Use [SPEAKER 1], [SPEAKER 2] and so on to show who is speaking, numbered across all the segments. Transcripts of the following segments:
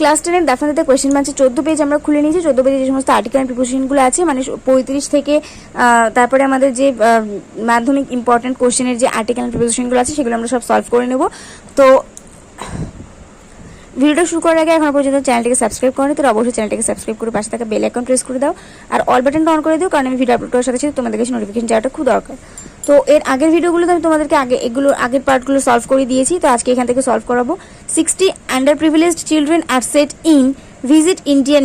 [SPEAKER 1] Class 10-এর Duff and ডাটের question ব্যাংকে 14 page আমরা খুলে নিয়েছি। 14 পেজে যে সমস্ত আর্টিকেল অ্যান্ড প্রিপোজিশনগুলো আছে, মানে 35 থেকে তারপরে আমাদের যে মাধ্যমিক ইম্পর্টেন্ট কোয়েশ্চেনের যে আর্টিকেল অ্যান্ড প্রিপোজিশনগুলো আছে সেগুলো আমরা সব সলভ করে নেব। তো ভিডিওটা শুরু করার আগে এখনো পর্যন্ত চ্যানেলটিকে সাবস্ক্রাইব করো, তো অবশ্যই চ্যানেলটিকে সাবস্ক্রাইব করে পাশে থাকা বেল আইকন প্রেস করে দাও আর অল বাটনটা অন করে দিও, কারণ আমি ভিডিও আপলোড করার সাথে সাথে তোমাদের কাছে নোটিফিকেশন যাওয়াটা খুব দরকার। তো এর আগের ভিডিওগুলোতে আমি তোমাদেরকে আগের পার্টগুলো সলভ করে দিয়েছি, তো আজকে এখান থেকে সলভ করাবো। 60 underprivileged children are set in visit Indian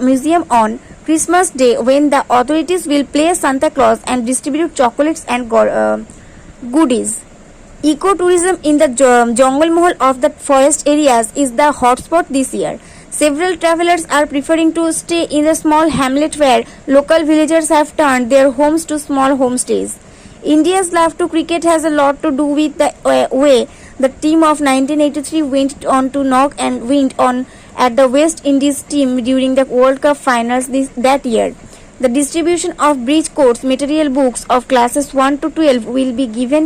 [SPEAKER 1] museum on Christmas Day, when the authorities will play Santa Claus and distribute chocolates and goodies. Ecotourism in the jungle mahal of the forest areas is the hotspot this year. Several travelers are preferring to stay in the small hamlet where local villagers have turned their homes to small homestays. India's love to cricket has a lot to do with the way the team of 1983 went on to knock and win on at the West Indies team during the World Cup finals that year. The distribution of bridge course material books of classes 1 to 12 will be given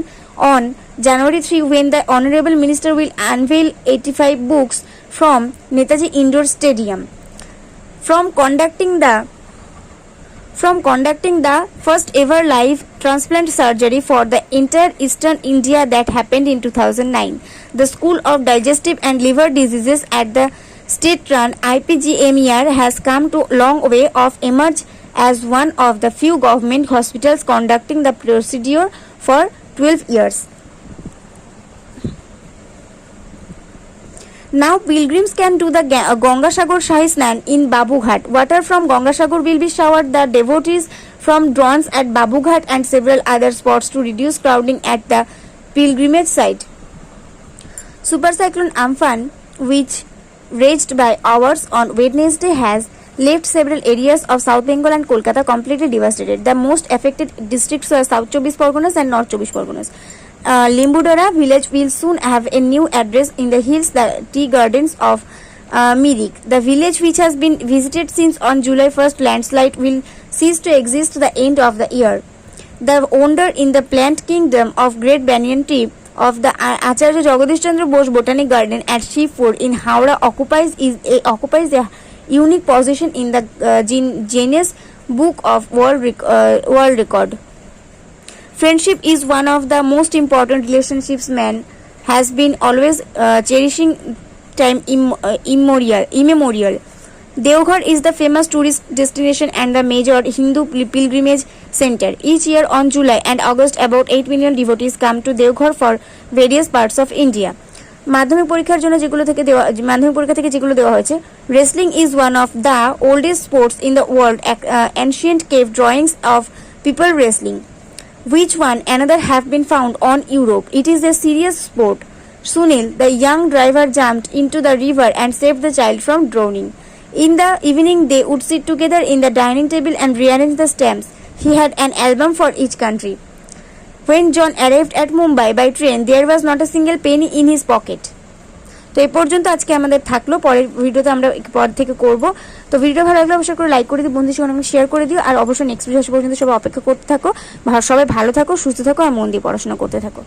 [SPEAKER 1] on January 3, when the Honorable Minister will unveil 85 books from Netaji Indoor Stadium. From conducting the first ever live transplant surgery for the entire Eastern India that happened in 2009, the School of Digestive and Liver Diseases at the state-run IPGMER has come to a long way of emerge as one of the few government hospitals conducting the procedure for 12 years. Now pilgrims can do the Gangasagar Shahi Snan in Babughat. Water from Gangasagar will be showered the devotees from drones at Babughat and several other spots to reduce crowding at the pilgrimage site. Super cyclone Amphan, which raged by hours on Wednesday, has left several areas of South Bengal and Kolkata completely devastated. The most affected districts were South Chobbish Parganas and North Chobbish Parganas. Limbudara village will soon have a new address in the hills, the tea gardens of Mirik. The village, which has been visited since on July 1st landslide, will cease to exist the end of the year. The wonder in the plant kingdom of Great Banyan Tree of the Acharya Jagadish Chandra Bose Botanic Garden at Shivpur in Howrah occupies a unique position in the Guinness Book of World Record. Friendship is one of the most important relationships man has been always cherishing time immemorial. Deoghar is the famous tourist destination and the major Hindu pilgrimage center. Each year on July and August, about 8 million devotees come to Deoghar for various parts of India. মাধ্যমিক পরীক্ষা থেকে যেগুলো দেওয়া হয়েছে, wrestling is one of the oldest sports in the world. Ancient cave drawings of people wrestling, which one another have been found on Europe. It is a serious sport. Sunil, the young driver, jumped into the river and saved the child from drowning. In the evening, they would sit together in the dining table and rearrange the stamps. He had an album for each country. When John arrived at Mumbai by train, there was not a single penny in his pocket. তো এই পর্যন্ত আজকে আমাদের থাকলো, পরের ভিডিওতে আমরা পর থেকে করব। তো ভিডিও ভালো লাগলে অবশ্যই করে লাইক করে দিও, বন্ধুদের সঙ্গে শেয়ার করে দিও, আর অবশ্যই নেক্সট ভিডিও পর্যন্ত সবাই অপেক্ষা করতে থাকো। সবাই ভালো থাকো, সুস্থ থাকো আর মন দিয়ে পড়াশোনা করতে থাকো।